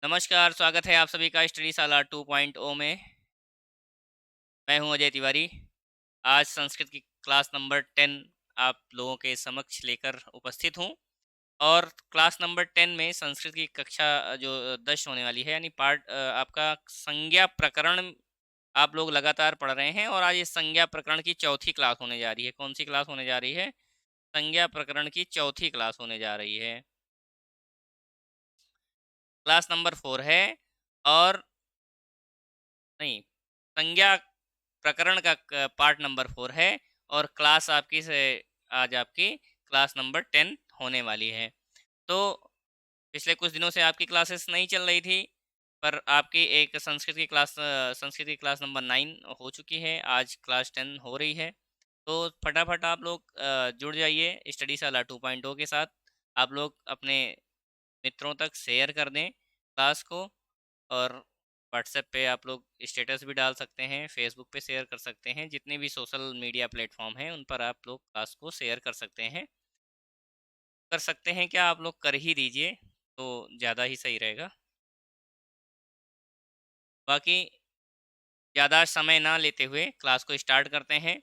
नमस्कार, स्वागत है आप सभी का स्टडी साला 2.0 में। मैं हूं अजय तिवारी। आज संस्कृत की क्लास नंबर 10 आप लोगों के समक्ष लेकर उपस्थित हूं। और क्लास नंबर 10 में संस्कृत की कक्षा जो 10 होने वाली है, यानी आपका संज्ञा प्रकरण आप लोग लगातार पढ़ रहे हैं। और आज इस संज्ञा प्रकरण की चौथी क्लास होने जा रही है। कौन सी क्लास होने जा रही है? संज्ञा प्रकरण की चौथी क्लास होने जा रही है। क्लास नंबर 4 है। और नहीं, संज्ञा प्रकरण का पार्ट नंबर 4 है। और क्लास आपकी से आज आपकी क्लास नंबर 10 होने वाली है। तो पिछले कुछ दिनों से आपकी क्लासेस नहीं चल रही थी, पर आपकी एक संस्कृत की क्लास नंबर 9 हो चुकी है। आज क्लास 10 हो रही है। तो फटाफट आप लोग जुड़ जाइए स्टडी साला 2.0 के साथ। आप लोग अपने मित्रों तक शेयर कर दें क्लास को। और व्हाट्सएप पे आप लोग स्टेटस भी डाल सकते हैं, फेसबुक पे शेयर कर सकते हैं। जितने भी सोशल मीडिया प्लेटफॉर्म हैं उन पर आप लोग क्लास को शेयर कर सकते हैं। क्या आप लोग कर ही दीजिए तो ज़्यादा ही सही रहेगा। बाकी ज़्यादा समय ना लेते हुए क्लास को स्टार्ट करते हैं।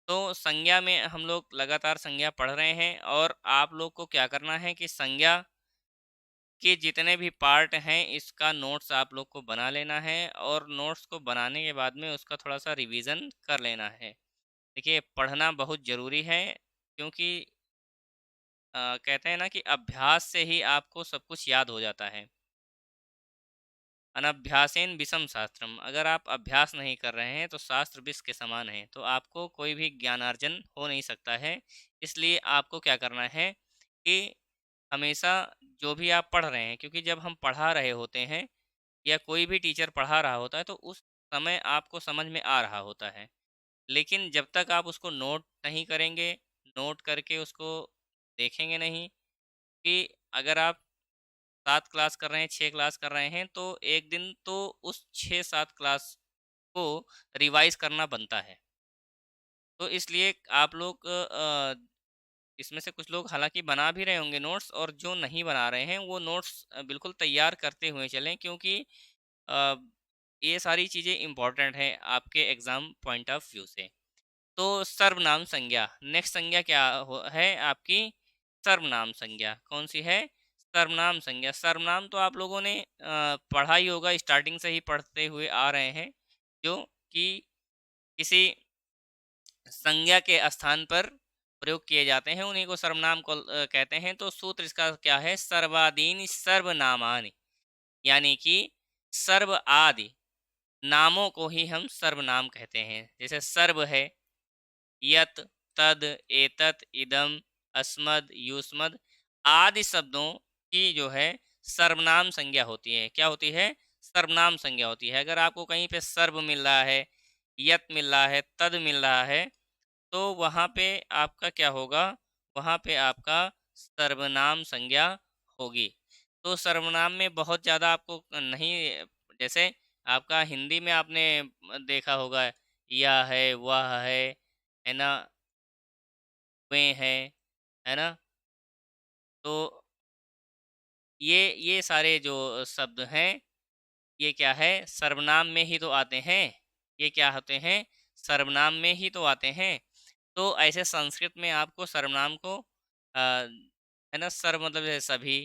तो संज्ञा में हम लोग लगातार संज्ञा पढ़ रहे हैं। और आप लोग को क्या करना है कि संज्ञा के जितने भी पार्ट हैं इसका नोट्स आप लोग को बना लेना है। और नोट्स को बनाने के बाद में उसका थोड़ा सा रिवीजन कर लेना है। देखिए, पढ़ना बहुत ज़रूरी है, क्योंकि कहते हैं ना कि अभ्यास से ही आपको सब कुछ याद हो जाता है। अनभ्यासेन विषम शास्त्रम। अगर आप अभ्यास नहीं कर रहे हैं तो शास्त्र विष के समान है, तो आपको कोई भी ज्ञानार्जन हो नहीं सकता है। इसलिए आपको क्या करना है कि हमेशा जो भी आप पढ़ रहे हैं, क्योंकि जब हम पढ़ा रहे होते हैं या कोई भी टीचर पढ़ा रहा होता है तो उस समय आपको समझ में आ रहा होता है। लेकिन जब तक आप उसको नोट नहीं करेंगे, नोट करके उसको देखेंगे नहीं, कि अगर आप 7 क्लास कर रहे हैं, 6 क्लास कर रहे हैं, तो एक दिन तो उस 6-7 क्लास को रिवाइज़ करना बनता है। तो इसलिए आप लोग इसमें से कुछ लोग हालाँकि बना भी रहे होंगे नोट्स, और जो नहीं बना रहे हैं वो नोट्स बिल्कुल तैयार करते हुए चलें, क्योंकि अ, ये सारी चीज़ें इम्पोर्टेंट हैं आपके एग्ज़ाम पॉइंट ऑफ व्यू से। तो सर्वनाम संज्ञा, नेक्स्ट संज्ञा क्या है आपकी? सर्वनाम संज्ञा कौन सी है? सर्वनाम संज्ञा। सर्वनाम तो आप लोगों ने पढ़ा ही होगा, स्टार्टिंग से ही पढ़ते हुए आ रहे हैं। जो कि किसी संज्ञा के स्थान पर प्रयोग किए जाते हैं, उन्हीं को सर्वनाम कहते हैं। तो सूत्र इसका क्या है? सर्वादीन सर्वनामानि, यानी कि सर्व आदि नामों को ही हम सर्वनाम कहते हैं। जैसे सर्व है, यत, तद, एतत, इदम, अस्मद, युष्मद आदि शब्दों की जो है सर्वनाम संज्ञा होती है। क्या होती है? सर्वनाम संज्ञा होती है। अगर आपको कहीं पे सर्व मिल रहा है, यत मिल रहा है, तद मिल रहा है, तो वहाँ पे आपका क्या होगा? वहाँ पे आपका सर्वनाम संज्ञा होगी। तो सर्वनाम में बहुत ज़्यादा आपको नहीं, जैसे आपका हिंदी में आपने देखा होगा, यह है, वह है ना, वे हैं, है ना? तो ये सारे जो शब्द हैं, ये क्या है? सर्वनाम में ही तो आते हैं। ये क्या होते हैं? सर्वनाम में ही तो आते हैं। तो ऐसे संस्कृत में आपको सर्वनाम को है ना, सर्व मतलब है सभी,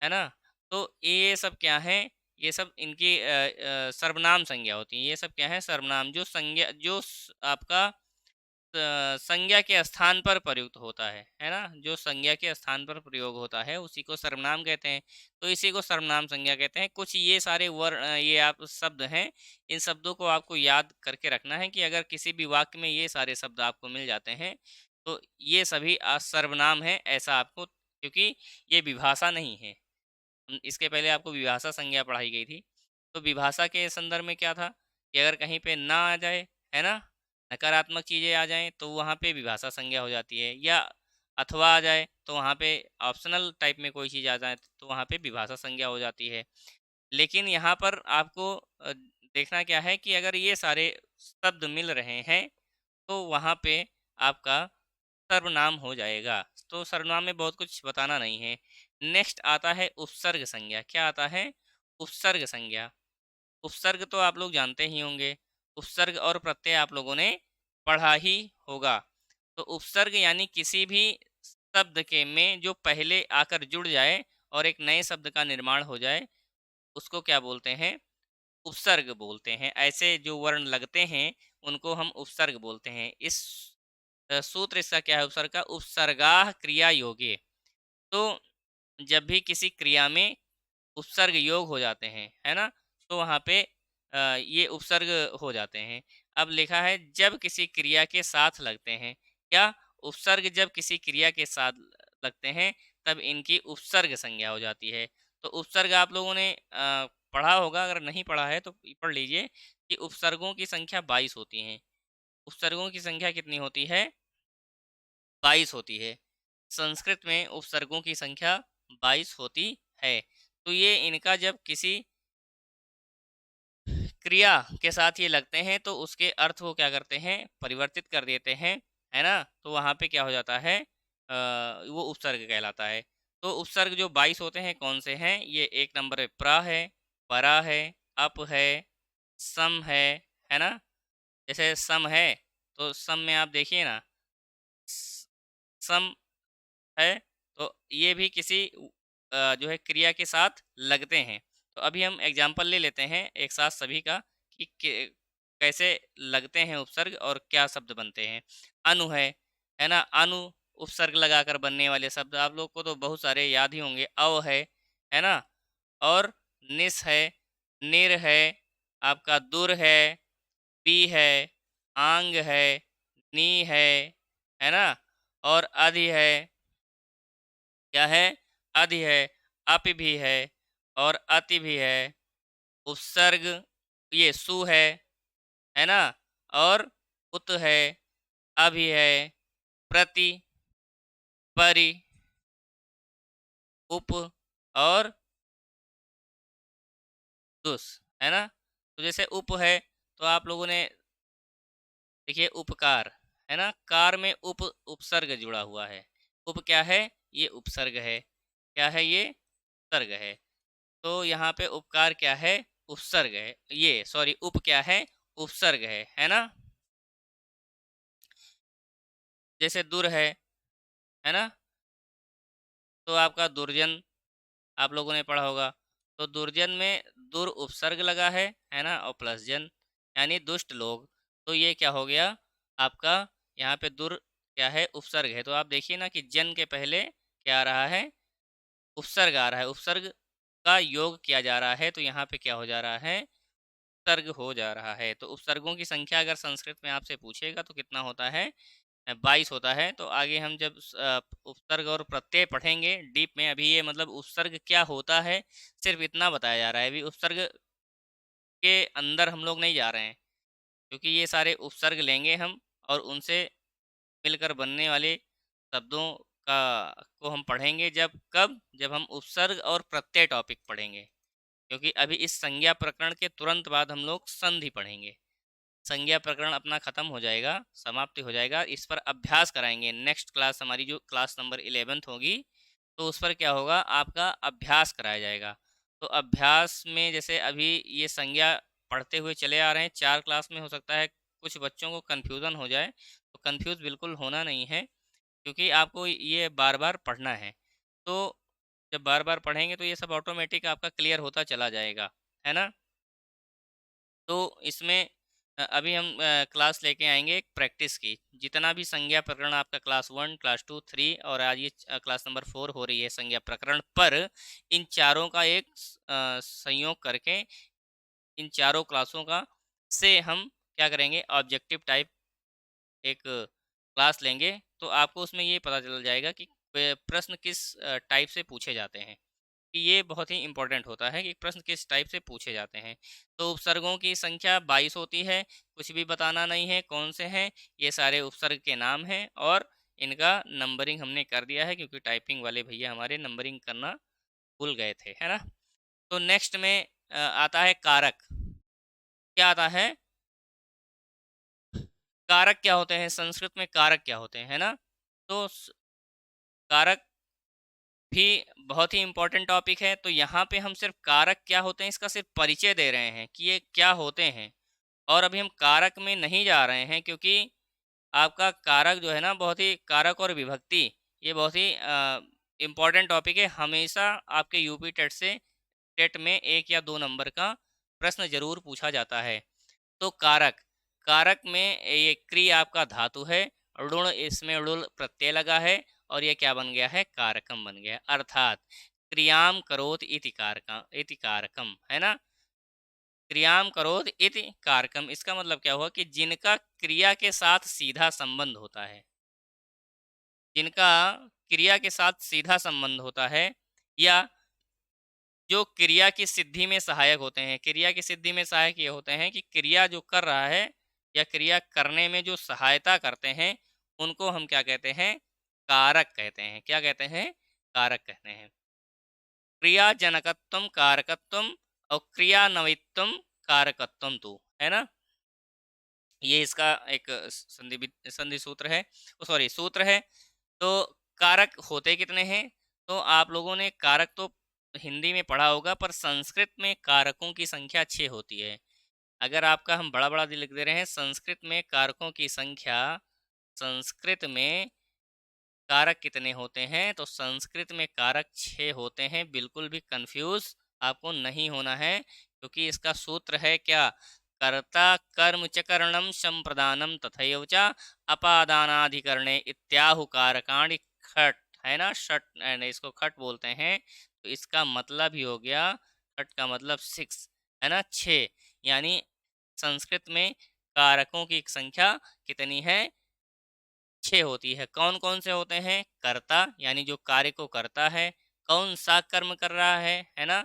है ना? तो ये सब क्या है? ये सब इनकी सर्वनाम संज्ञा होती है। ये सब क्या है? सर्वनाम, जो संज्ञा जो आपका संज्ञा के स्थान पर प्रयुक्त होता है ना? जो संज्ञा के स्थान पर प्रयोग होता है उसी को सर्वनाम कहते हैं। तो इसी को सर्वनाम संज्ञा कहते हैं। कुछ ये सारे ये आप शब्द हैं, इन शब्दों को आपको याद करके रखना है कि अगर किसी भी वाक्य में ये सारे शब्द आपको मिल जाते हैं, तो ये सभी सर्वनाम हैं, ऐसा आपको, क्योंकि ये विभाषा नहीं है। इसके पहले आपको विभाषा संज्ञा पढ़ाई गई थी। तो विभाषा के संदर्भ में क्या था कि अगर कहीं पे ना आ जाए, है ना, नकारात्मक चीज़ें आ जाएँ तो वहाँ पे विभाषा संज्ञा हो जाती है। या अथवा आ जाए तो वहाँ पे ऑप्शनल टाइप में कोई चीज़ आ जाए तो वहाँ पे विभाषा संज्ञा हो जाती है। लेकिन यहाँ पर आपको देखना क्या है कि अगर ये सारे शब्द मिल रहे हैं तो वहाँ पे आपका सर्वनाम हो जाएगा। तो सर्वनाम में बहुत कुछ बताना नहीं है। नेक्स्ट आता है उपसर्ग संज्ञा। क्या आता है? उपसर्ग संज्ञा। उपसर्ग तो आप लोग जानते ही होंगे, उपसर्ग और प्रत्यय आप लोगों ने पढ़ा ही होगा। तो उपसर्ग यानी किसी भी शब्द के में जो पहले आकर जुड़ जाए और एक नए शब्द का निर्माण हो जाए, उसको क्या बोलते हैं? उपसर्ग बोलते हैं। ऐसे जो वर्ण लगते हैं उनको हम उपसर्ग बोलते हैं। इस सूत्र इसका क्या है उपसर्ग का? उपसर्गाः क्रिया योगे। तो जब भी किसी क्रिया में उपसर्ग योग हो जाते हैं, है ना, तो वहाँ पे ये उपसर्ग हो जाते हैं। अब लिखा है जब किसी क्रिया के साथ लगते हैं, क्या? उपसर्ग जब किसी क्रिया के साथ लगते हैं तब इनकी उपसर्ग संज्ञा हो जाती है। तो उपसर्ग आप लोगों ने पढ़ा होगा, अगर नहीं पढ़ा है तो पढ़ लीजिए कि उपसर्गों की संख्या 22 होती है। उपसर्गों की संख्या कितनी होती है? 22 होती है। संस्कृत में उपसर्गों की संख्या 22 होती है। तो ये इनका जब किसी क्रिया के साथ ये लगते हैं तो उसके अर्थ को क्या करते हैं? परिवर्तित कर देते हैं, है ना? तो वहाँ पे क्या हो जाता है? वो उपसर्ग कहलाता है। तो उपसर्ग जो 22 होते हैं कौन से हैं? ये एक नंबर पे प्रा है, परा है, अप है, सम है ना? जैसे सम है तो सम में आप देखिए ना, स- सम है, तो ये भी किसी जो है क्रिया के साथ लगते हैं। तो अभी हम एग्जाम्पल ले लेते हैं एक साथ सभी का कि कैसे लगते हैं उपसर्ग और क्या शब्द बनते हैं। अनु है ना? अनु उपसर्ग लगाकर बनने वाले शब्द आप लोग को तो बहुत सारे याद ही होंगे। अव है ना? और निस है, निर है, आपका दुर है, पी है, आंग है, नी है ना? और अधि है, क्या है? अधि है, अप भी है और अति भी है। उपसर्ग ये सु है ना? और उत है, अभि है, प्रति, परि, उप और दुस, है ना? तो जैसे उप है तो आप लोगों ने देखिए उपकार, है ना? कार में उपसर्ग जुड़ा हुआ है। उप क्या है? ये उपसर्ग है। क्या है ये? उपसर्ग है। तो यहाँ पे उपकार क्या है? उपसर्ग है। ये सॉरी उप क्या है? उपसर्ग है ना? जैसे दुर है ना? तो आपका दुर्जन आप लोगों ने पढ़ा होगा। तो दुर्जन में दुर उपसर्ग लगा है ना? और प्लस जन यानी दुष्ट लोग। तो ये क्या हो गया आपका? यहाँ पे दुर क्या है? उपसर्ग है। तो आप देखिए ना कि जन के पहले क्या आ रहा है? उपसर्ग आ रहा है। उपसर्ग का योग किया जा रहा है तो यहाँ पे क्या हो जा रहा है? उपसर्ग हो जा रहा है। तो उपसर्गों की संख्या अगर संस्कृत में आपसे पूछेगा तो कितना होता है? 22 होता है। तो आगे हम जब उपसर्ग और प्रत्यय पढ़ेंगे डीप में, अभी ये मतलब उपसर्ग क्या होता है सिर्फ इतना बताया जा रहा है। अभी उपसर्ग के अंदर हम लोग नहीं जा रहे हैं, क्योंकि ये सारे उपसर्ग लेंगे हम और उनसे मिलकर बनने वाले शब्दों का को हम पढ़ेंगे। जब हम उपसर्ग और प्रत्यय टॉपिक पढ़ेंगे, क्योंकि अभी इस संज्ञा प्रकरण के तुरंत बाद हम लोग संधि पढ़ेंगे। संज्ञा प्रकरण अपना खत्म हो जाएगा, समाप्ति हो जाएगा। इस पर अभ्यास कराएंगे। नेक्स्ट क्लास हमारी जो क्लास नंबर 11th होगी तो उस पर क्या होगा? आपका अभ्यास कराया जाएगा। तो अभ्यास में जैसे अभी ये संज्ञा पढ़ते हुए चले आ रहे हैं 4 क्लास में, हो सकता है कुछ बच्चों को कन्फ्यूज़न हो जाए, तो कन्फ्यूज़ बिल्कुल होना नहीं है, क्योंकि आपको ये बार बार पढ़ना है। तो जब बार बार पढ़ेंगे तो ये सब ऑटोमेटिक आपका क्लियर होता चला जाएगा, है ना? तो इसमें अभी हम क्लास लेके आएंगे एक प्रैक्टिस की। जितना भी संज्ञा प्रकरण आपका क्लास 1, क्लास 2, 3 और आज ये क्लास नंबर 4 हो रही है संज्ञा प्रकरण पर, इन चारों का एक संयोग करके इन चारों क्लासों का से हम क्या करेंगे? ऑब्जेक्टिव टाइप एक क्लास लेंगे। तो आपको उसमें ये पता चल जाएगा कि प्रश्न किस टाइप से पूछे जाते हैं, कि ये बहुत ही इंपॉर्टेंट होता है कि प्रश्न किस टाइप से पूछे जाते हैं। तो उपसर्गों की संख्या 22 होती है। कुछ भी बताना नहीं है कौन से हैं, ये सारे उपसर्ग के नाम हैं और इनका नंबरिंग हमने कर दिया है, क्योंकि टाइपिंग वाले भैया हमारे नंबरिंग करना भूल गए थे, है ना? तो नेक्स्ट में आता है कारक। क्या आता है? कारक क्या होते हैं? संस्कृत में कारक क्या होते हैं, है ना? तो कारक भी बहुत ही इम्पोर्टेंट टॉपिक है। तो यहाँ पे हम सिर्फ कारक क्या होते हैं इसका सिर्फ परिचय दे रहे हैं कि ये क्या होते हैं, और अभी हम कारक में नहीं जा रहे हैं, क्योंकि आपका कारक जो है ना, बहुत ही कारक और विभक्ति, ये बहुत ही इम्पोर्टेंट टॉपिक है। हमेशा आपके यूपी टेट से टेट में 1 या 2 नंबर का प्रश्न जरूर पूछा जाता है। तो कारक, कारक में ये क्री आपका धातु है, ऋण इसमें ऋण प्रत्यय लगा है, और ये क्या बन गया है, कारकम बन गया है। अर्थात क्रियाम करोत इति कारकम, है ना। क्रियाम करोत इति कारकम, इसका मतलब क्या हुआ कि जिनका क्रिया के साथ सीधा संबंध होता है, जिनका क्रिया के साथ सीधा संबंध होता है, या जो क्रिया की सिद्धि में सहायक होते हैं। क्रिया की सिद्धि में सहायक ये होते हैं कि क्रिया जो कर रहा है या क्रिया करने में जो सहायता करते हैं, उनको हम क्या कहते हैं, कारक कहते हैं। क्या कहते हैं, कारक कहते हैं। क्रिया जनकत्वम कारकत्वम और क्रियान्वित्वम कारकत्वम, तो है ना। ये इसका एक संधि सूत्र है, सॉरी सूत्र है। तो कारक होते कितने हैं, तो आप लोगों ने कारक तो हिंदी में पढ़ा होगा, पर संस्कृत में कारकों की संख्या 6 होती है। अगर आपका हम बड़ा बड़ा लिख दे रहे हैं, संस्कृत में कारकों की संख्या, संस्कृत में कारक कितने होते हैं, तो संस्कृत में कारक 6 होते हैं। बिल्कुल भी कंफ्यूज आपको नहीं होना है, क्योंकि इसका सूत्र है क्या, कर्ता कर्म च करणम संप्रदानम तथैव च अपादानाधिकरणे इत्याहु कारकाणि खट, है ना, शट, इसको खट बोलते हैं। तो इसका मतलब ही हो गया, खट का मतलब 6, है ना, 6। यानी संस्कृत में कारकों की संख्या कितनी है, 6 होती है। कौन कौन से होते हैं, कर्ता यानी जो कार्य को करता है, कौन सा कर्म कर रहा है ना,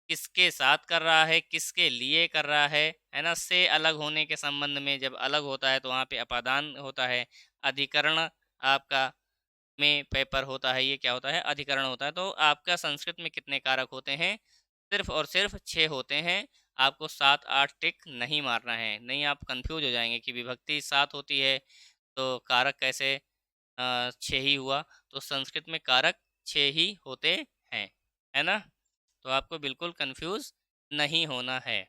किसके साथ कर रहा है, किसके लिए कर रहा है ना, से अलग होने के संबंध में जब अलग होता है तो वहाँ पे अपादान होता है। अधिकरण आपका में पेपर होता है, ये क्या होता है, अधिकरण होता है। तो आपका संस्कृत में कितने कारक होते हैं, सिर्फ और सिर्फ 6 होते हैं। आपको 7 8 टिक नहीं मारना है, नहीं आप कंफ्यूज हो जाएंगे कि विभक्ति 7 होती है तो कारक कैसे 6 ही हुआ। तो संस्कृत में कारक 6 ही होते हैं, है ना। तो आपको बिल्कुल कंफ्यूज नहीं होना है।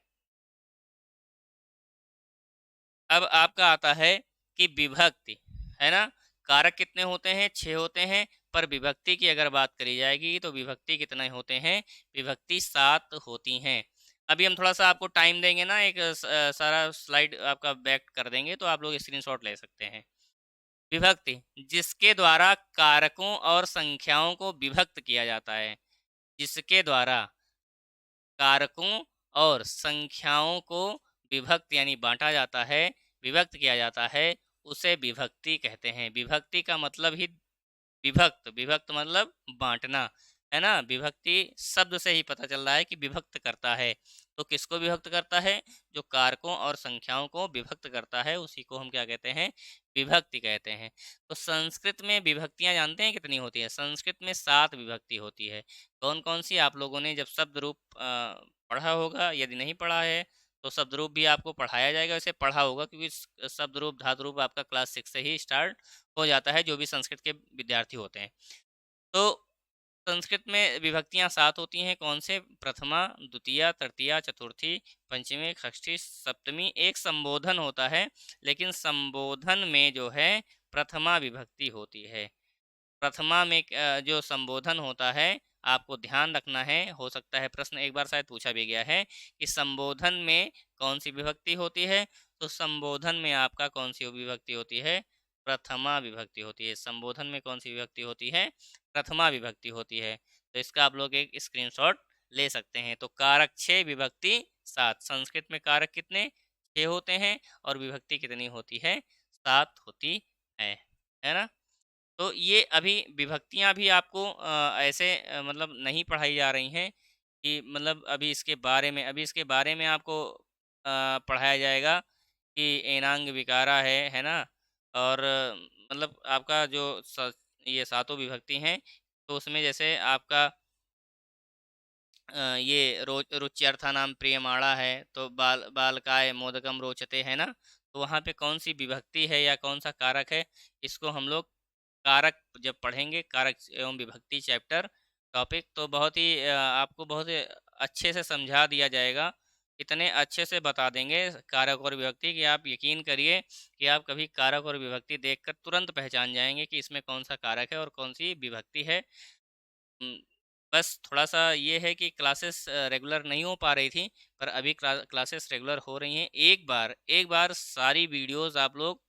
अब आपका आता है कि विभक्ति, है ना। कारक कितने होते हैं, 6 होते हैं, पर विभक्ति की अगर बात करी जाएगी तो विभक्ति कितने होते हैं, विभक्ति 7 होती हैं। अभी हम थोड़ा सा आपको टाइम देंगे ना, एक सारा स्लाइड आपका बैक कर देंगे, तो आप लोग स्क्रीनशॉट ले सकते हैं। विभक्ति, जिसके द्वारा कारकों और संख्याओं को विभक्त किया जाता है, जिसके द्वारा कारकों और संख्याओं को विभक्त यानी बांटा जाता है, विभक्त किया जाता है, उसे विभक्ति कहते हैं। विभक्ति का मतलब ही विभक्त, विभक्त मतलब बांटना, है ना। विभक्ति शब्द से ही पता चल रहा है कि विभक्त करता है। तो किसको विभक्त करता है, जो कारकों और संख्याओं को विभक्त करता है, उसी को हम क्या कहते हैं, विभक्ति कहते हैं। तो संस्कृत में विभक्तियां जानते हैं कितनी होती है, संस्कृत में 7 विभक्ति होती है। कौन कौन सी, आप लोगों ने जब शब्द रूप पढ़ा होगा, यदि नहीं पढ़ा है तो शब्द रूप भी आपको पढ़ाया जाएगा, वैसे पढ़ा होगा, क्योंकि शब्द रूप धातु रूप आपका क्लास 6 से ही स्टार्ट हो जाता है, जो भी संस्कृत के विद्यार्थी होते हैं। तो संस्कृत में विभक्तियां 7 होती हैं। कौन से, प्रथमा, द्वितीया, तृतीया, चतुर्थी, पंचमी, षष्ठी, सप्तमी। एक संबोधन होता है, लेकिन संबोधन में जो है प्रथमा विभक्ति होती है। प्रथमा में जो संबोधन होता है, आपको ध्यान रखना है, हो सकता है प्रश्न एक बार शायद पूछा भी गया है कि संबोधन में कौन सी विभक्ति होती है, तो संबोधन में आपका कौन सी विभक्ति होती है, प्रथमा विभक्ति होती है। संबोधन में कौन सी विभक्ति होती है, प्रथमा विभक्ति होती है। तो इसका आप लोग एक स्क्रीनशॉट ले सकते हैं। तो कारक 6, विभक्ति 7। संस्कृत में कारक कितने, 6 होते हैं, और विभक्ति कितनी होती है, 7 होती है ना। तो ये अभी विभक्तियां भी आपको ऐसे मतलब नहीं पढ़ाई जा रही हैं कि मतलब अभी इसके बारे में आपको पढ़ाया जाएगा कि एनांग विकारा है ना। और मतलब आपका जो ये 7 विभक्ति हैं, तो उसमें जैसे आपका ये रुच्यर्थानाम प्रियमाणा है, तो बालकाय मोदकम रोचते, है ना। तो वहाँ पे कौन सी विभक्ति है या कौन सा कारक है, इसको हम लोग कारक जब पढ़ेंगे, कारक एवं विभक्ति चैप्टर टॉपिक तो बहुत ही आपको बहुत ही अच्छे से समझा दिया जाएगा। इतने अच्छे से बता देंगे कारक और विभक्ति कि आप यकीन करिए कि आप कभी कारक और विभक्ति देखकर तुरंत पहचान जाएँगे कि इसमें कौन-सा कारक है और कौन-सी विभक्ति है। उम, बस थोड़ा-सा ये है कि क्लासेस रेगुलर नहीं हो पा रही थी, पर अभी क्लासेस रेगुलर हो रही हैं। एक बार सारी वीडियोज़ आप लोग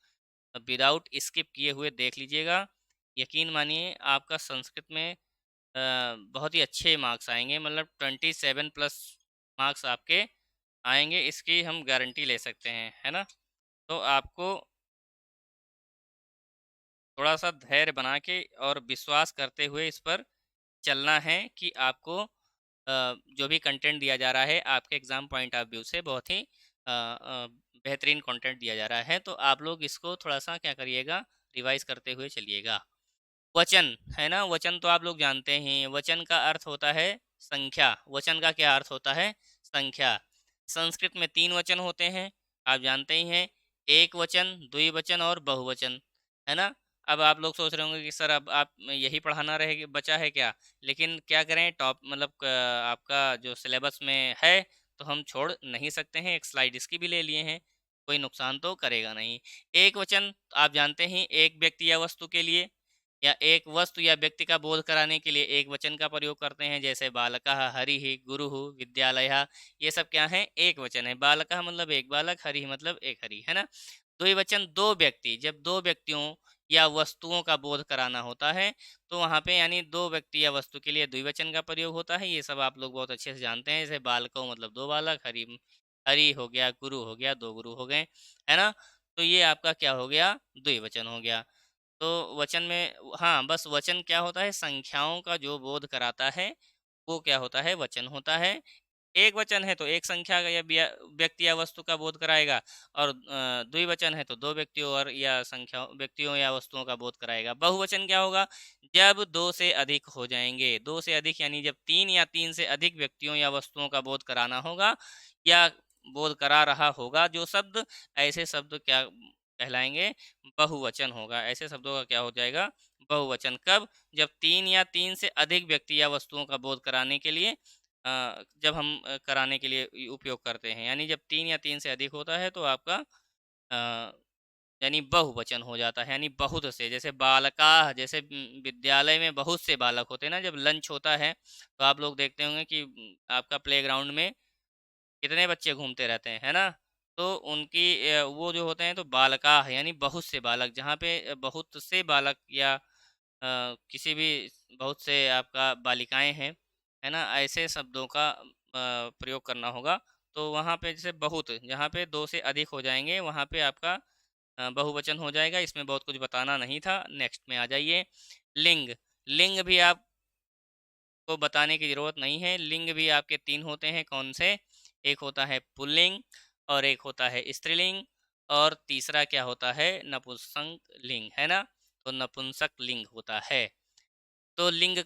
विदाउट स्किप किए हुए देख लीजिएगा। यकीन मानिए आपका संस्कृत में बहुत ही अच्छे मार्क्स आएँगे, मतलब 27 प्लस मार्क्स आपके आएँगे, इसकी हम गारंटी ले सकते हैं, है ना? तो आपको थोड़ा-सा धैर्य बना के और विश्वास करते हुए इस पर चलना है कि आपको जो भी कंटेंट दिया जा रहा है आपके एग्ज़ाम पॉइंट ऑफ व्यू से बहुत ही बेहतरीन कंटेंट दिया जा रहा है। तो आप लोग इसको थोड़ा-सा क्या करिएगा, रिवाइज़ करते हुए चलिएगा। वचन, है ना? वचन तो आप लोग जानते हैं, वचन का अर्थ होता है संख्या। वचन का क्या अर्थ होता है? संख्या। संस्कृत में 3 वचन होते हैं, आप जानते ही हैं, एक वचन, द्विवचन और बहुवचन, है ना? अब आप लोग सोच रहे होंगे कि सर अब आप यही पढ़ाना रहे बचा है क्या? लेकिन क्या करें, टॉप मतलब आपका जो सिलेबस में है, तो हम छोड़ नहीं सकते हैं, एक स्लाइड इसकी भी ले लिए हैं, कोई नुकसान तो करेगा नहीं। एक वचन आप जानते ही एक व्यक्ति या वस्तु के लिए या एक वस्तु या व्यक्ति का बोध कराने के लिए एक वचन का प्रयोग करते हैं, जैसे बालकः हरिः गुरुः विद्यालयः, ये सब क्या है? एक वचन है। बालकः मतलब एक बालक, हरिः मतलब एक हरि, है ना? द्विवचन दो व्यक्ति, जब दो व्यक्तियों या वस्तुओं का बोध कराना होता है, तो वहाँ पे यानी दो व्यक्ति या वस्तु के लिए द्विवचन का प्रयोग होता है। ये सब आप लोग बहुत अच्छे से जानते हैं। जैसे बालकों मतलब दो बालक, हरि हरि हो गया, गुरु हो गया, दो गुरु हो गए, है ना? तो ये आपका क्या हो गया? द्विवचन हो गया। तो वचन में हाँ, बस वचन क्या होता है, संख्याओं का जो बोध कराता है, वो क्या होता है? वचन होता है। एक वचन है तो एक संख्या का या व्यक्ति या वस्तु का बोध कराएगा, और द्विवचन है तो दो व्यक्तियों और या संख्या व्यक्तियों या वस्तुओं का बोध कराएगा। बहुवचन क्या होगा? जब दो से अधिक हो जाएंगे, दो से अधिक यानी जब तीन या तीन से अधिक व्यक्तियों या वस्तुओं का बोध कराना होगा या बोध करा रहा होगा जो शब्द, ऐसे शब्द क्या कहलाएंगे? बहुवचन होगा। ऐसे शब्दों का क्या हो जाएगा? बहुवचन। कब? जब तीन या तीन से अधिक व्यक्ति या वस्तुओं का बोध कराने के लिए जब हम कराने के लिए उपयोग करते हैं, यानी जब 3 या 3 से अधिक होता है तो आपका अ, यानी बहुवचन हो जाता है, यानी बहुत से। जैसे बालकाः, जैसे विद्यालय में बहुत से बालक होते हैं ना, जब लंच होता है तो आप लोग देखते होंगे कि आपका प्लेग्राउंड में कितने बच्चे घूमते रहते हैं, है ना? तो उनकी वो जो होते हैं तो बालकाः यानी बहुत से बालक, जहाँ पे बहुत से बालक या किसी भी बहुत से आपका बालिकाएँ हैं, है ना? ऐसे शब्दों का प्रयोग करना होगा। तो वहाँ पे जैसे बहुत, जहाँ पे 2 से अधिक हो जाएँगे, वहाँ पे आपका बहुवचन हो जाएगा। इसमें बहुत कुछ बताना नहीं था। नेक्स्ट में आ जाइए। लिंग, लिंग भी आपको बताने की ज़रूरत नहीं है। लिंग भी आपके 3 होते हैं, कौन से? एक होता है पुल्लिंग और एक होता है स्त्रीलिंग और तीसरा क्या होता है? नपुंसक लिंग, है ना? तो नपुंसक लिंग होता है। तो लिंग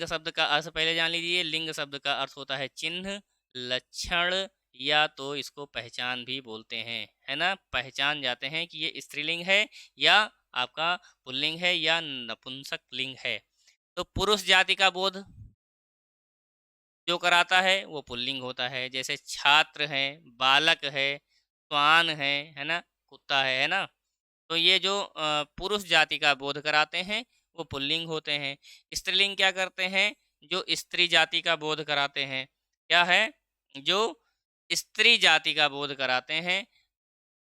शब्द का अर्थ पहले जान लीजिए। लिंग शब्द का अर्थ होता है चिन्ह, लक्षण, या तो इसको पहचान भी बोलते हैं, है ना? पहचान जाते हैं कि ये स्त्रीलिंग है या आपका पुल्लिंग है या नपुंसक लिंग है। तो पुरुष जाति का बोध जो कराता है वो पुल्लिंग होता है, जैसे छात्र है, बालक है, श्वान है ना? कुत्ता है ना? तो ये जो पुरुष जाति का बोध कराते हैं वो पुल्लिंग होते हैं। स्त्रीलिंग क्या करते हैं? जो स्त्री जाति का बोध कराते हैं, क्या है? जो स्त्री जाति का बोध कराते हैं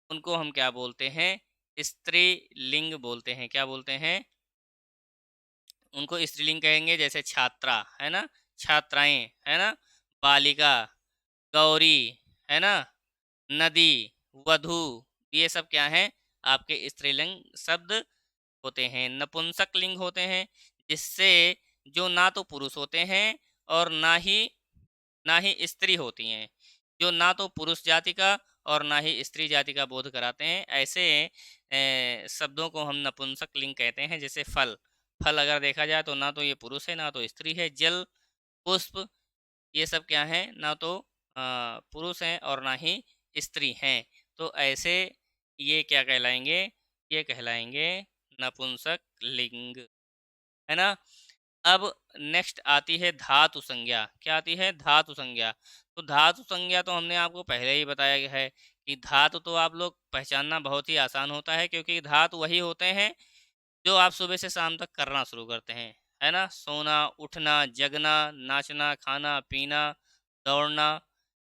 उनको हम क्या बोलते हैं? स्त्रीलिंग बोलते हैं। क्या बोलते हैं? उनको स्त्रीलिंग कहेंगे। जैसे छात्रा, है ना? छात्राएं, है ना? बालिका, गौरी, है ना? नदी, वधु, ये सब क्या हैं? आपके स्त्रीलिंग शब्द होते हैं। नपुंसक लिंग होते हैं जिससे जो ना तो पुरुष होते हैं और ना ही स्त्री होती हैं, जो ना तो पुरुष जाति का और ना ही स्त्री जाति का बोध कराते हैं। ऐसे शब्दों को हम नपुंसक लिंग कहते हैं। जैसे फल, फल अगर देखा जाए तो ना तो ये पुरुष है ना तो स्त्री है। जल, पुष्प, ये सब क्या है? ना तो पुरुष हैं और ना ही स्त्री हैं। तो ऐसे ये क्या कहलाएंगे? ये कहलाएंगे नपुंसक लिंग, है ना? अब नेक्स्ट आती है धातु संज्ञा। क्या आती है? धातु संज्ञा। तो धातु संज्ञा तो हमने आपको पहले ही बताया गया है कि धातु तो आप लोग पहचानना बहुत ही आसान होता है, क्योंकि धातु वही होते हैं जो आप सुबह से शाम तक करना शुरू करते हैं, है ना? सोना, उठना, जगना, नाचना, खाना, पीना, दौड़ना,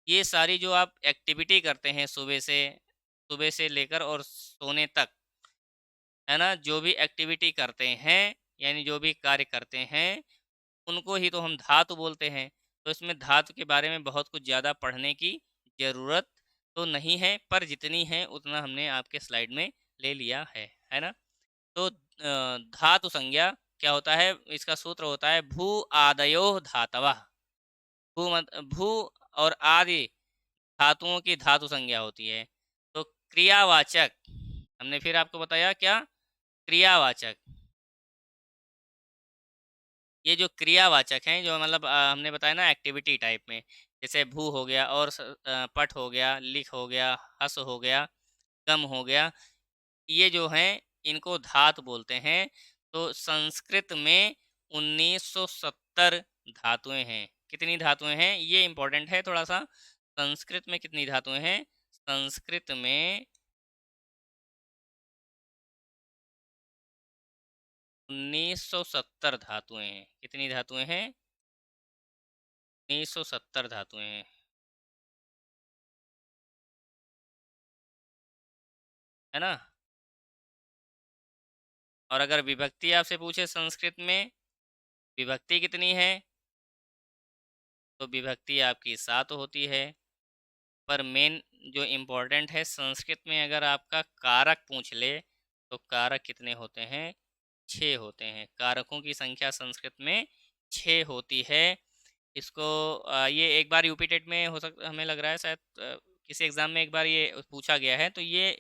ये सारी जो आप एक्टिविटी करते हैं सुबह से लेकर और सोने तक, है ना? जो भी एक्टिविटी करते हैं, यानी जो भी कार्य करते हैं, उनको ही तो हम धातु बोलते हैं। तो इसमें धातु के बारे में बहुत कुछ ज़्यादा पढ़ने की ज़रूरत तो नहीं है, पर जितनी है उतना हमने आपके स्लाइड में ले लिया है ना? तो धातु संज्ञा क्या होता है? इसका सूत्र होता है भू आदयो धातवः। भू और आदि धातुओं की धातु संज्ञा होती है। तो क्रियावाचक, हमने फिर आपको बताया क्या? क्रियावाचक। ये जो क्रियावाचक हैं, जो मतलब हमने बताया ना एक्टिविटी टाइप में, जैसे भू हो गया और पट हो गया, लिख हो गया, हस हो गया, गम हो गया, ये जो हैं इनको धातु बोलते हैं। तो संस्कृत में 1970 धातुएं हैं। कितनी धातुएं हैं ये इम्पोर्टेंट है थोड़ा सा। संस्कृत में कितनी धातुएं हैं? संस्कृत में 1970 धातुएं हैं। कितनी धातुएं हैं? 1970 धातुएं हैं, है ना? और अगर विभक्ति आपसे पूछे संस्कृत में विभक्ति कितनी है, तो विभक्ति आपकी 7 होती है। पर मेन जो इम्पोर्टेंट है संस्कृत में, अगर आपका कारक पूछ ले तो कारक कितने होते हैं? 6 होते हैं। कारकों की संख्या संस्कृत में 6 होती है। इसको ये एक बार यूपी टेट में हो सकता, हमें लग रहा है शायद किसी एग्ज़ाम में एक बार ये पूछा गया है। तो ये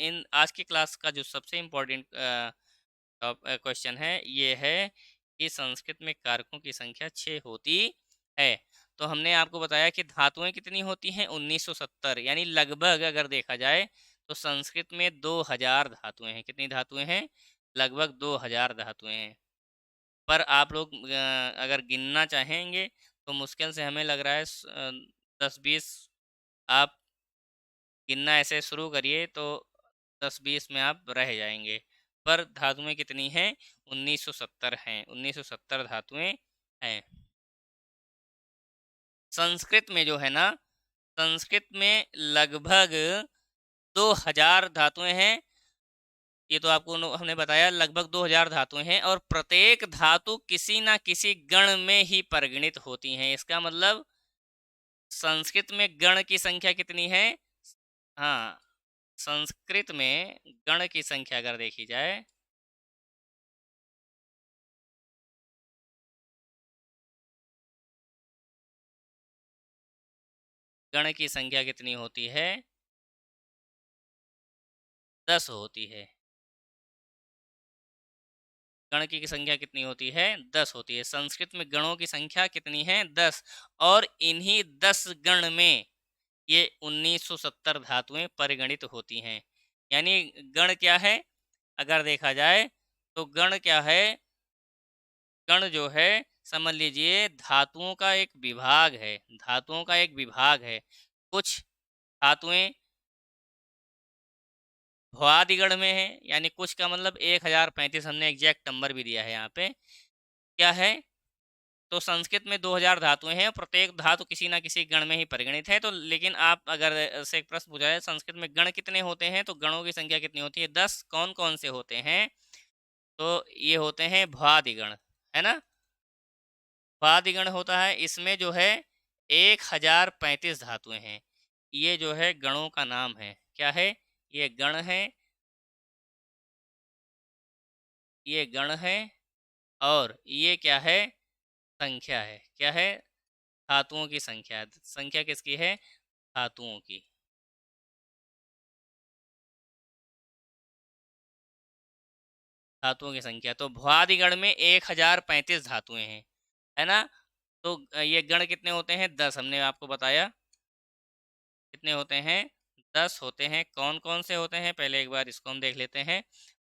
इन आज की क्लास का जो सबसे इम्पोर्टेंट क्वेश्चन है ये है कि संस्कृत में कारकों की संख्या 6 होती है। तो हमने आपको बताया कि धातुएं कितनी होती हैं? 1970, यानी लगभग अगर देखा जाए तो संस्कृत में 2000 धातुएं हैं। कितनी धातुएं हैं? लगभग 2000 धातुएं हैं। पर आप लोग अगर गिनना चाहेंगे तो मुश्किल से हमें लग रहा है 10-20 आप गिनना ऐसे शुरू करिए तो 10-20 में आप रह जाएंगे। पर धातुएं कितनी हैं? 1970 हैं। 1970 धातुएं हैं। संस्कृत में जो है ना, संस्कृत में लगभग 2000 धातुएं हैं। ये तो आपको हमने बताया लगभग 2000 धातुएं हैं, और प्रत्येक धातु किसी ना किसी गण में ही परिगणित होती हैं। इसका मतलब संस्कृत में गण की संख्या कितनी है? हाँ, संस्कृत में गण की संख्या अगर देखी जाए, गण की संख्या कितनी होती है? 10 होती है। गण की संख्या कितनी होती है? 10 होती है। संस्कृत में गणों की संख्या कितनी है? 10। और इन्हीं 10 गण में ये 1970 धातुएं परिगणित होती हैं। यानी गण क्या है अगर देखा जाए, तो गण क्या है? गण जो है समझ लीजिए धातुओं का एक विभाग है। धातुओं का एक विभाग है। कुछ धातुएं भ्वादिगण में है, यानी कुछ का मतलब 1035, हमने एग्जैक्ट नंबर भी दिया है यहाँ पे। क्या है? तो संस्कृत में 2000 धातुएं हैं, प्रत्येक धातु किसी ना किसी गण में ही परिगणित है। तो लेकिन आप अगर से एक प्रश्न पूछा है संस्कृत में गण कितने होते हैं, तो गणों की संख्या कितनी होती है? 10। कौन कौन से होते हैं? तो ये होते हैं भ्वादिगण, है ना? भ्वादिगण होता है, इसमें जो है 1035 धातुएं हैं। ये जो है गणों का नाम है। क्या है? ये गण है, ये गण है, और ये क्या है? संख्या है। क्या है? धातुओं की संख्या। संख्या किसकी है? धातुओं की। धातुओं की संख्या तो भ्वादिगण में 1035 धातुएं हैं, है ना? तो ये गण कितने होते हैं? 10। हमने आपको बताया कितने होते हैं? 10 होते हैं। कौन कौन से होते हैं पहले एक बार इसको हम देख लेते हैं।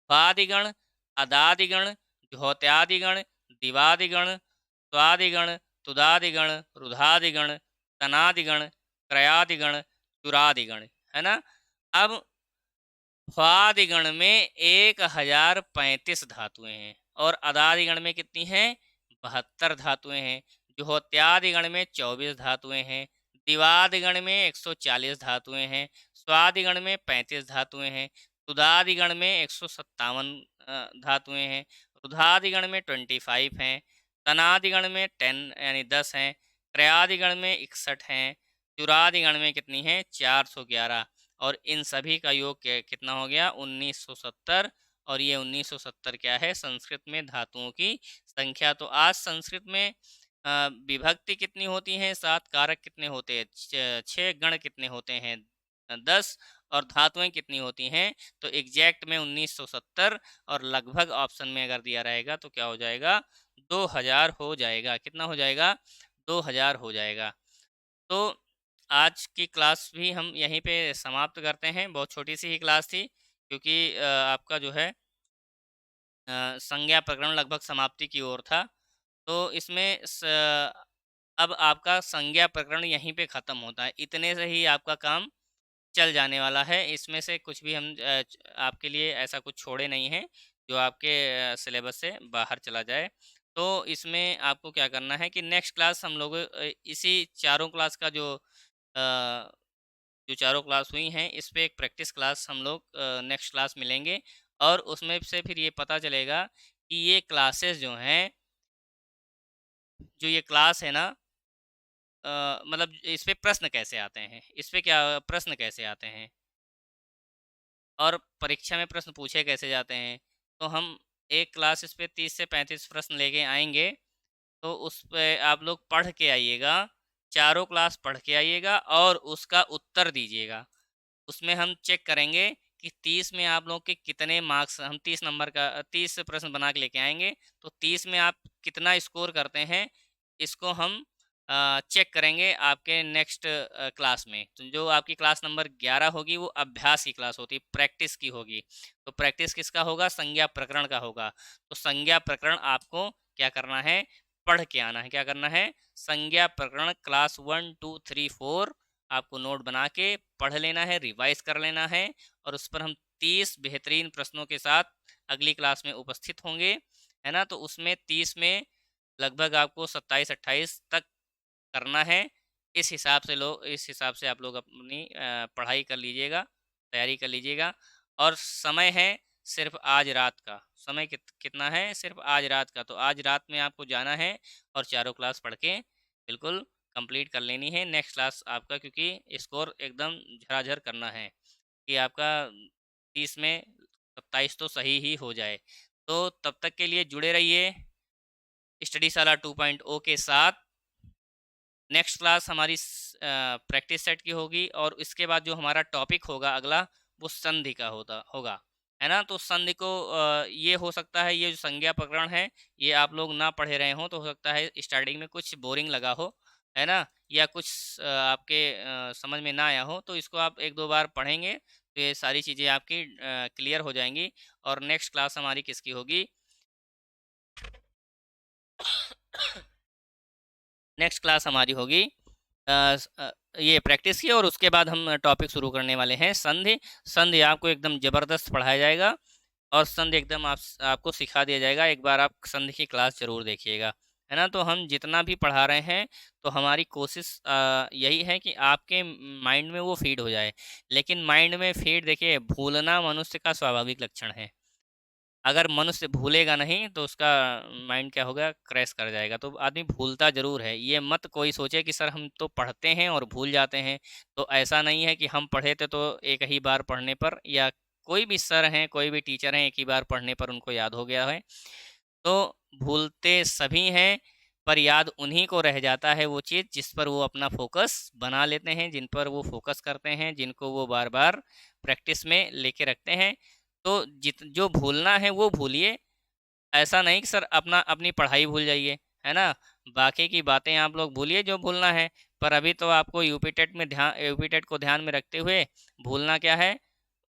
भ्वादिगण, अदादिगण, द्योत्यादिगण, दिवादिगण, स्वादिगण, तुदादिगण, रुधादिगण, तनादिगण, क्रयादिगण, चुरादिगण, है ना। अब ह्वादिगण में 1035 धातुएं हैं और अदादिगण में कितनी हैं, 72 धातुएं हैं। जुहोत्यादिगण में 24 धातुएं हैं। दिवादिगण में 140 धातुएं हैं। स्वादिगण में 35 धातुएं हैं। तुदादिगण में 157 धातुएं हैं। रुधादिगण में 25 हैं। तनादिगण में 10 यानी 10 हैं। क्रयादिगण में 61 हैं। चुरादिगण में कितनी है, 411। और इन सभी का योग कितना हो गया, 1970। और ये 1970 क्या है, संस्कृत में धातुओं की संख्या। तो आज संस्कृत में विभक्ति कितनी होती हैं, 7, कारक कितने होते हैं, 6, गण कितने होते हैं, 10, और धातुएं कितनी होती हैं। तो एग्जैक्ट में 1970, और लगभग ऑप्शन में अगर दिया रहेगा तो क्या हो जाएगा, 2000 हो जाएगा। कितना हो जाएगा, 2000 हो जाएगा। तो आज की क्लास भी हम यहीं पे समाप्त करते हैं। बहुत छोटी सी ही क्लास थी, क्योंकि आपका जो है संज्ञा प्रकरण लगभग समाप्ति की ओर था। तो इसमें अब आपका संज्ञा प्रकरण यहीं पे ख़त्म होता है। इतने से ही आपका काम चल जाने वाला है। इसमें से कुछ भी हम आपके लिए ऐसा कुछ छोड़े नहीं हैं जो आपके सिलेबस से बाहर चला जाए। तो इसमें आपको क्या करना है कि नेक्स्ट क्लास हम लोग इसी चारों क्लास का जो चारों क्लास हुई हैं, इस पे एक प्रैक्टिस क्लास हम लोग नेक्स्ट क्लास मिलेंगे। और उसमें से फिर ये पता चलेगा कि ये क्लासेस जो हैं, जो ये क्लास है ना, मतलब इस पे प्रश्न कैसे आते हैं, इस पे क्या प्रश्न कैसे आते हैं, और परीक्षा में प्रश्न पूछे कैसे जाते हैं। तो हम एक क्लास इस पे 30 से 35 प्रश्न लेके आएंगे। तो उस पे आप लोग पढ़ के आइएगा, चारों क्लास पढ़ के आइएगा और उसका उत्तर दीजिएगा। उसमें हम चेक करेंगे कि 30 में आप लोग के कितने मार्क्स, हम 30 नंबर का 30 प्रश्न बना के लेके आएंगे। तो 30 में आप कितना स्कोर करते हैं, इसको हम चेक करेंगे आपके नेक्स्ट क्लास में। तो जो आपकी क्लास नंबर 11 होगी वो अभ्यास की क्लास होती है, प्रैक्टिस की होगी। तो प्रैक्टिस किसका होगा, संज्ञा प्रकरण का होगा। तो संज्ञा प्रकरण आपको क्या करना है, पढ़ के आना है। क्या करना है, संज्ञा प्रकरण क्लास 1, 2, 3, 4 आपको नोट बना के पढ़ लेना है, रिवाइज कर लेना है। और उस पर हम 30 बेहतरीन प्रश्नों के साथ अगली क्लास में उपस्थित होंगे, है ना। तो उसमें 30 में लगभग आपको 27-28 तक करना है। इस हिसाब से आप लोग अपनी पढ़ाई कर लीजिएगा, तैयारी कर लीजिएगा। और समय है सिर्फ आज रात का, समय कितना है, सिर्फ आज रात का। तो आज रात में आपको जाना है और चारों क्लास पढ़ के बिल्कुल कंप्लीट कर लेनी है नेक्स्ट क्लास आपका, क्योंकि स्कोर एकदम झराझर करना है कि आपका 30 में 27 तो सही ही हो जाए। तो तब तक के लिए जुड़े रहिए स्टडीशाला 2.0 के साथ। नेक्स्ट क्लास हमारी प्रैक्टिस सेट की होगी, और इसके बाद जो हमारा टॉपिक होगा अगला, वो संधि का होगा, है ना। तो संधि को ये हो सकता है, ये जो संज्ञा प्रकरण है ये आप लोग ना पढ़े रहे हो, तो हो सकता है स्टार्टिंग में कुछ बोरिंग लगा हो, है ना, या कुछ आपके समझ में ना आया हो। तो इसको आप 1-2 बार पढ़ेंगे तो ये सारी चीज़ें आपकी क्लियर हो जाएंगी। और नेक्स्ट क्लास हमारी किसकी होगी, नेक्स्ट क्लास हमारी होगी ये प्रैक्टिस की, और उसके बाद हम टॉपिक शुरू करने वाले हैं संधि। संधि आपको एकदम ज़बरदस्त पढ़ाया जाएगा, और संधि एकदम आपको सिखा दिया जाएगा। एक बार आप संधि की क्लास ज़रूर देखिएगा, है ना। तो हम जितना भी पढ़ा रहे हैं, तो हमारी कोशिश यही है कि आपके माइंड में वो फीड हो जाए। लेकिन माइंड में फीड, देखिए, भूलना मनुष्य का स्वाभाविक लक्षण है। अगर मनुष्य भूलेगा नहीं तो उसका माइंड क्या होगा, क्रैश कर जाएगा। तो आदमी भूलता ज़रूर है। ये मत कोई सोचे कि सर हम तो पढ़ते हैं और भूल जाते हैं। तो ऐसा नहीं है कि हम पढ़े थे तो एक ही बार पढ़ने पर, या कोई भी सर हैं, कोई भी टीचर हैं, एक ही बार पढ़ने पर उनको याद हो गया है। तो भूलते सभी हैं, पर याद उन्हीं को रह जाता है वो चीज़ जिस पर वो अपना फोकस बना लेते हैं, जिन पर वो फोकस करते हैं, जिनको वो बार बार प्रैक्टिस में लेके रखते हैं। तो जो भूलना है वो भूलिए, ऐसा नहीं कि सर अपनी पढ़ाई भूल जाइए, है ना। बाकी की बातें आप लोग भूलिए जो भूलना है। पर अभी तो आपको यूपी टेट को ध्यान में रखते हुए भूलना क्या है,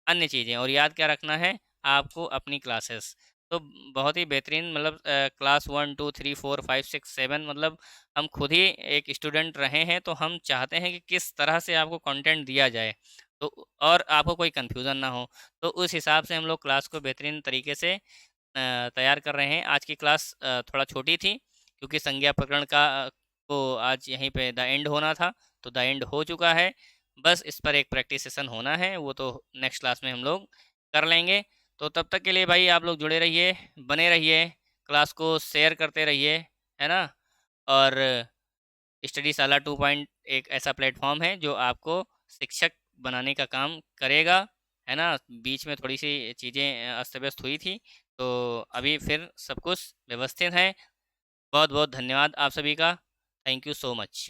अन्य चीज़ें, और याद क्या रखना है आपको, अपनी क्लासेस। तो बहुत ही बेहतरीन, मतलब क्लास 1 2 3 4 5 6 7, मतलब हम खुद ही एक स्टूडेंट रहे हैं, तो हम चाहते हैं कि किस तरह से आपको कंटेंट दिया जाए, तो और आपको कोई कन्फ्यूज़न ना हो। तो उस हिसाब से हम लोग क्लास को बेहतरीन तरीके से तैयार कर रहे हैं। आज की क्लास थोड़ा छोटी थी, क्योंकि संज्ञा प्रकरण को आज यहीं पे द एंड होना था, तो द एंड हो चुका है। बस इस पर एक प्रैक्टिस सेशन होना है, वो तो नेक्स्ट क्लास में हम लोग कर लेंगे। तो तब तक के लिए भाई आप लोग जुड़े रहिए, बने रहिए, क्लास को शेयर करते रहिए, है ना? और स्टडीशाला 2 पॉइंट एक ऐसा प्लेटफ़ॉर्म है जो आपको शिक्षक बनाने का काम करेगा, है ना? बीच में थोड़ी-सी चीज़ें अस्त-व्यस्त हुई थी, तो अभी फिर सब कुछ व्यवस्थित है। बहुत-बहुत धन्यवाद आप सभी का। Thank you so much.